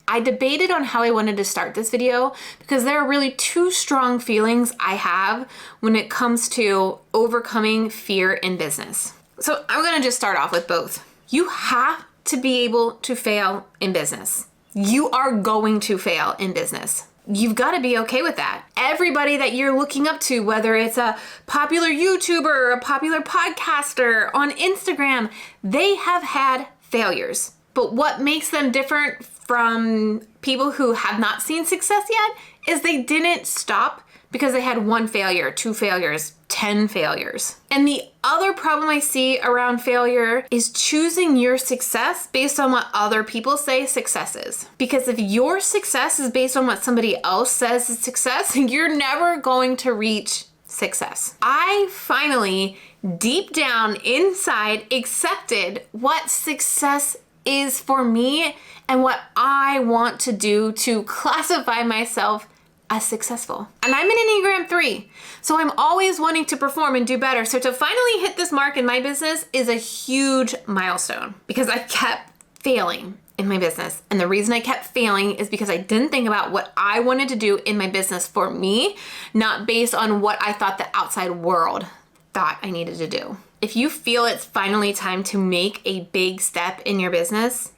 I debated on how I wanted to start this video because there are really two strong feelings I have when it comes to overcoming fear in business. So I'm gonna just start off with both. You have to be able to fail in business. You are going to fail in business. You've got to be okay with that. Everybody that you're looking up to, whether it's a popular YouTuber or a popular podcaster on Instagram, they have had failures. But what makes them different from people who have not seen success yet is they didn't stop because they had 1 failure, 2 failures, 10 failures. And the other problem I see around failure is choosing your success based on what other people say success is. Because if your success is based on what somebody else says is success, you're never going to reach success. I finally, deep down inside, accepted what success is for me and what I want to do to classify myself as successful. And I'm an Enneagram 3, so I'm always wanting to perform and do better. So to finally hit this mark in my business is a huge milestone because I kept failing in my business. And the reason I kept failing is because I didn't think about what I wanted to do in my business for me, not based on what I thought the outside world thought I needed to do. If you feel it's finally time to make a big step in your business,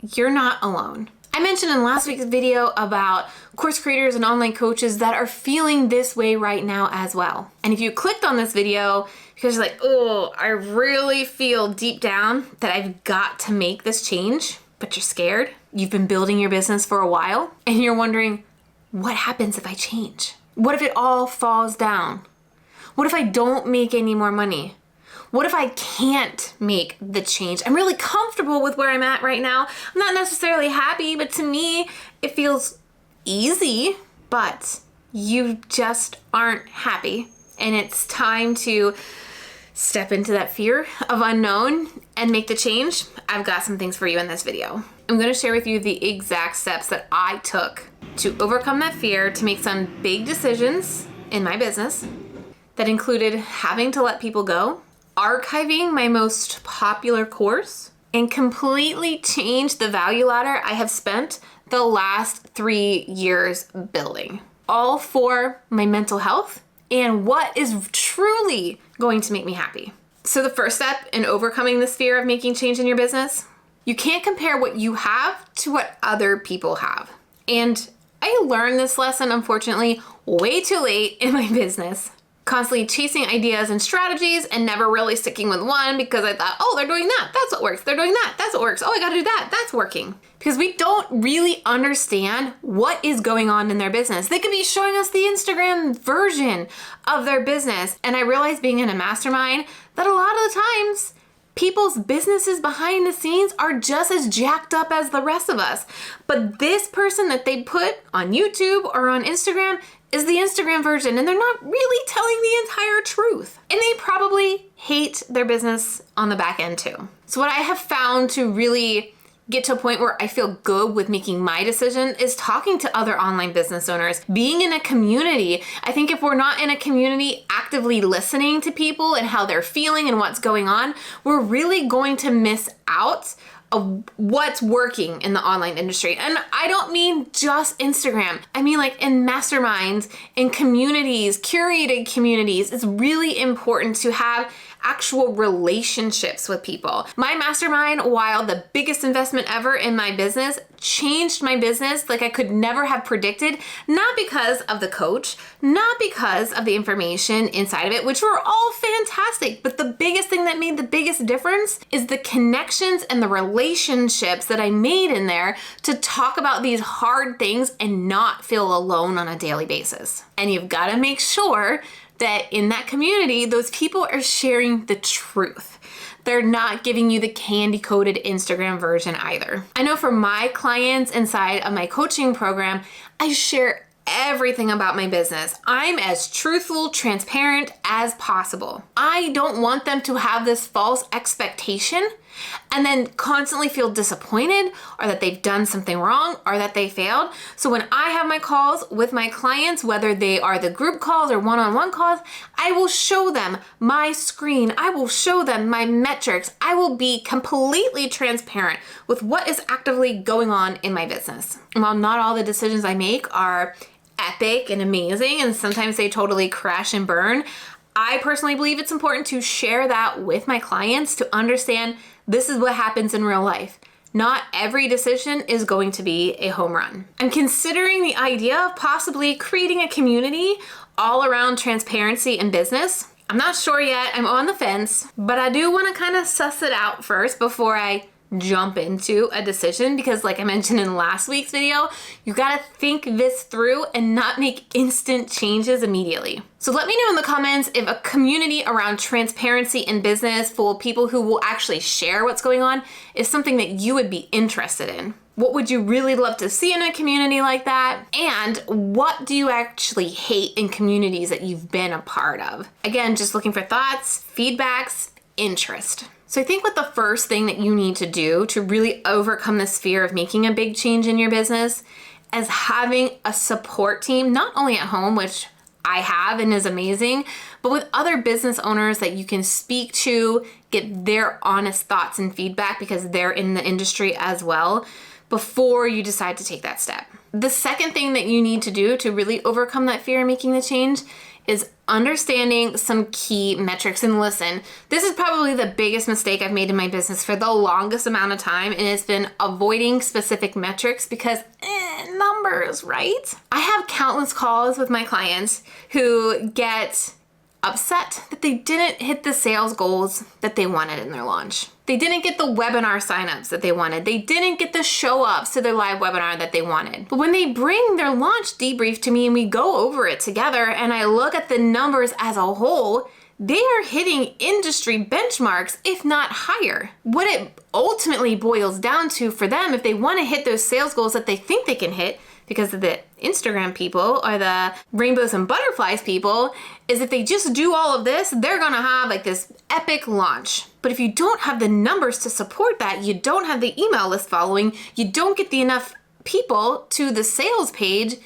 you're not alone. I mentioned in last week's video about course creators and online coaches that are feeling this way right now as well. And if you clicked on this video because you're like, oh, I really feel deep down that I've got to make this change, but you're scared, you've been building your business for a while, and you're wondering, what happens if I change? What if it all falls down? What if I don't make any more money? What if I can't make the change? I'm really comfortable with where I'm at right now. I'm not necessarily happy, but to me, it feels easy, but you just aren't happy. And it's time to step into that fear of unknown and make the change. I've got some things for you in this video. I'm gonna share with you the exact steps that I took to overcome that fear, to make some big decisions in my business that included having to let people go, archiving my most popular course, and completely change the value ladder I have spent the last 3 years building. All for my mental health and what is truly going to make me happy. So the first step in overcoming this fear of making change in your business, you can't compare what you have to what other people have. And I learned this lesson, unfortunately, way too late in my business. Constantly chasing ideas and strategies and never really sticking with one because I thought, oh, they're doing that, that's what works. They're doing that, that's what works. Oh, I gotta do that, that's working. Because we don't really understand what is going on in their business. They could be showing us the Instagram version of their business. And I realized being in a mastermind that a lot of the times people's businesses behind the scenes are just as jacked up as the rest of us. But this person that they put on YouTube or on Instagram is the Instagram version, and they're not really telling the entire truth. And they probably hate their business on the back end too. So what I have found to really get to a point where I feel good with making my decision is talking to other online business owners, being in a community. I think if we're not in a community actively listening to people and how they're feeling and what's going on, we're really going to miss out of what's working in the online industry. And I don't mean just Instagram. I mean like in masterminds, in communities, curated communities. It's really important to have actual relationships with people. My mastermind, while the biggest investment ever in my business, changed my business like I could never have predicted, not because of the coach, not because of the information inside of it, which were all fantastic, but the biggest thing that made the biggest difference is the connections and the relationships that I made in there to talk about these hard things and not feel alone on a daily basis. And you've got to make sure that in that community, those people are sharing the truth. They're not giving you the candy-coated Instagram version either. I know for my clients inside of my coaching program, I share everything about my business. I'm as truthful, transparent as possible. I don't want them to have this false expectation and then constantly feel disappointed or that they've done something wrong or that they failed. So when I have my calls with my clients, whether they are the group calls or one-on-one calls, I will show them my screen. I will show them my metrics. I will be completely transparent with what is actively going on in my business. And while not all the decisions I make are epic and amazing, and sometimes they totally crash and burn, I personally believe it's important to share that with my clients to understand this is what happens in real life. Not every decision is going to be a home run. I'm considering the idea of possibly creating a community all around transparency in business. I'm not sure yet, I'm on the fence, but I do want to kind of suss it out first before I jump into a decision, because like I mentioned in last week's video, you gotta think this through and not make instant changes immediately. So let me know in the comments if a community around transparency in business full of people who will actually share what's going on is something that you would be interested in. What would you really love to see in a community like that? And what do you actually hate in communities that you've been a part of? Again, just looking for thoughts, feedbacks, interest. So I think what the first thing that you need to do to really overcome this fear of making a big change in your business is having a support team, not only at home, which I have and is amazing, but with other business owners that you can speak to, get their honest thoughts and feedback because they're in the industry as well before you decide to take that step. The second thing that you need to do to really overcome that fear of making the change is understanding some key metrics. And listen, this is probably the biggest mistake I've made in my business for the longest amount of time, and it's been avoiding specific metrics because numbers, right? I have countless calls with my clients who get upset that they didn't hit the sales goals that they wanted in their launch. They didn't get the webinar signups that they wanted. They didn't get the show ups to their live webinar that they wanted. But when they bring their launch debrief to me and we go over it together and I look at the numbers as a whole, they are hitting industry benchmarks, if not higher. What it ultimately boils down to for them, if they want to hit those sales goals that they think they can hit, because of the Instagram people or the rainbows and butterflies people, is if they just do all of this, they're gonna have like this epic launch. But if you don't have the numbers to support that, you don't have the email list following, you don't get the enough people to the sales page,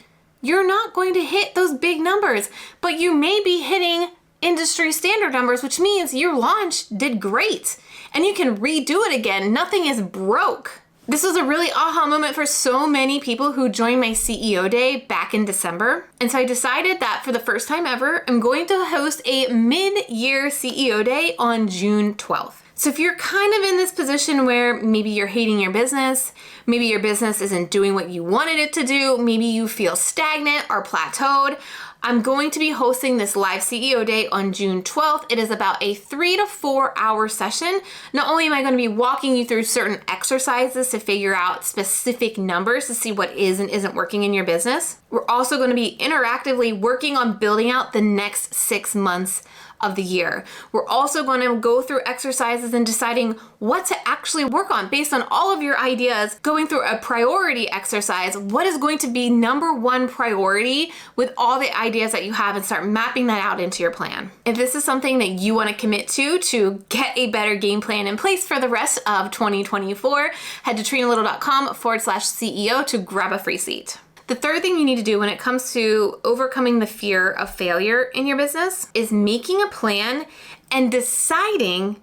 you're not going to hit those big numbers. But you may be hitting industry standard numbers, which means your launch did great and you can redo it again. Nothing is broke. This was a really aha moment for so many people who joined my CEO Day back in December. And so I decided that for the first time ever, I'm going to host a mid-year CEO Day on June 12th. So if you're kind of in this position where maybe you're hating your business, maybe your business isn't doing what you wanted it to do, maybe you feel stagnant or plateaued, I'm going to be hosting this live CEO Day on June 12th. It is about a 3 to 4 hour session. Not only am I going to be walking you through certain exercises to figure out specific numbers to see what is and isn't working in your business, we're also going to be interactively working on building out the next 6 months of the year. We're also going to go through exercises and deciding what to actually work on based on all of your ideas, going through a priority exercise. What is going to be number one priority with all the ideas that you have, and start mapping that out into your plan. If this is something that you want to commit to get a better game plan in place for the rest of 2024, head to trenalittle.com/CEO to grab a free seat. The third thing you need to do when it comes to overcoming the fear of failure in your business is making a plan and deciding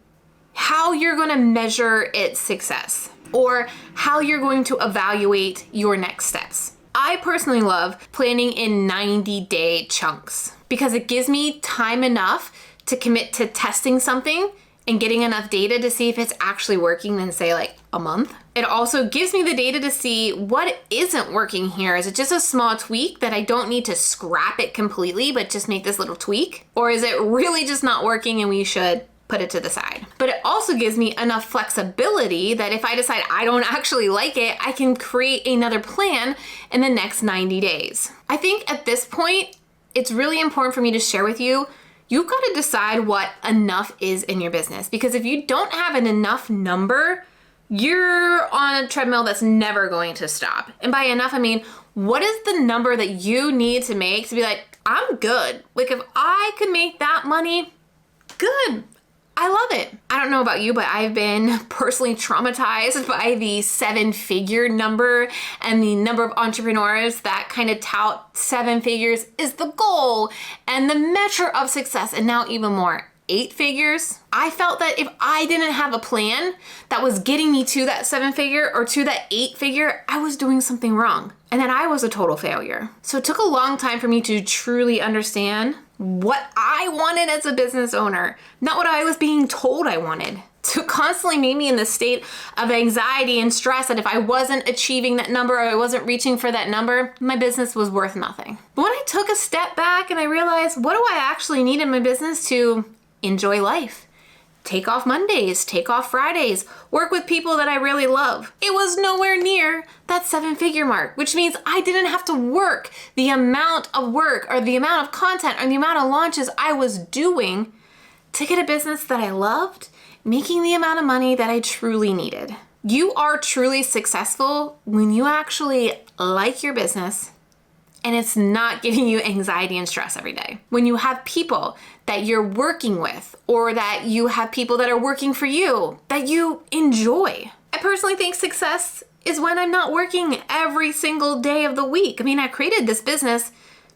how you're going to measure its success or how you're going to evaluate your next steps. I personally love planning in 90-day chunks because it gives me time enough to commit to testing something and getting enough data to see if it's actually working than say like a month. It also gives me the data to see what isn't working here. Is it just a small tweak that I don't need to scrap it completely, but just make this little tweak? Or is it really just not working and we should put it to the side? But it also gives me enough flexibility that if I decide I don't actually like it, I can create another plan in the next 90 days. I think at this point, it's really important for me to share with you, you've got to decide what enough is in your business. Because if you don't have an enough number, you're on a treadmill that's never going to stop. And by enough, I mean, what is the number that you need to make to be like, I'm good? Like if I could make that money, good. I love it. I don't know about you, but I've been personally traumatized by the 7-figure number and the number of entrepreneurs that kind of tout 7 figures is the goal and the measure of success, and now even more, 8 figures. I felt that if I didn't have a plan that was getting me to that 7-figure or to that 8-figure, I was doing something wrong and that I was a total failure. So it took a long time for me to truly understand what I wanted as a business owner, not what I was being told I wanted. So it constantly made me in this state of anxiety and stress that if I wasn't achieving that number or I wasn't reaching for that number, my business was worth nothing. But when I took a step back and I realized, what do I actually need in my business to enjoy life? Take off Mondays, take off Fridays, work with people that I really love. It was nowhere near that 7-figure mark, which means I didn't have to work the amount of work or the amount of content or the amount of launches I was doing to get a business that I loved, making the amount of money that I truly needed. You are truly successful when you actually like your business and it's not giving you anxiety and stress every day. When you have people that you're working with, or that you have people that are working for you that you enjoy. I personally think success is when I'm not working every single day of the week. I mean, I created this business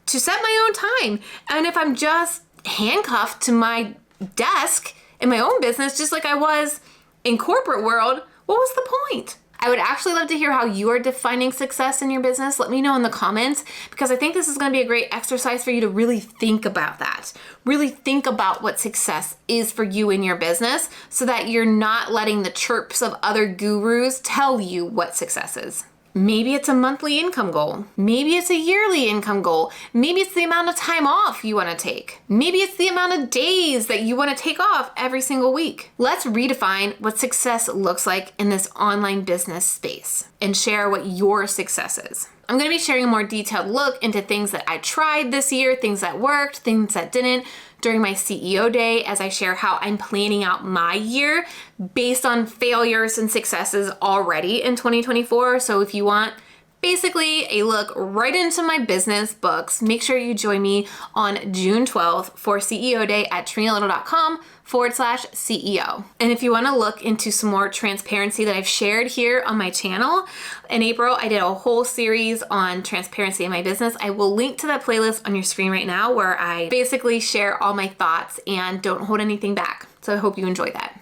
to set my own time. And if I'm just handcuffed to my desk in my own business, just like I was in corporate world, what was the point? I would actually love to hear how you are defining success in your business. Let me know in the comments, because I think this is going to be a great exercise for you to really think about that. Really think about what success is for you in your business so that you're not letting the chirps of other gurus tell you what success is. Maybe it's a monthly income goal. Maybe it's a yearly income goal. Maybe it's the amount of time off you want to take. Maybe it's the amount of days that you want to take off every single week. Let's redefine what success looks like in this online business space and share what your success is. I'm going to be sharing a more detailed look into things that I tried this year, things that worked, things that didn't, during my CEO day, as I share how I'm planning out my year based on failures and successes already in 2024. So if you want basically a look right into my business books, make sure you join me on June 12th for CEO Day at trenalittle.com/CEO. And if you want to look into some more transparency that I've shared here on my channel, in April, I did a whole series on transparency in my business. I will link to that playlist on your screen right now where I basically share all my thoughts and don't hold anything back. So I hope you enjoy that.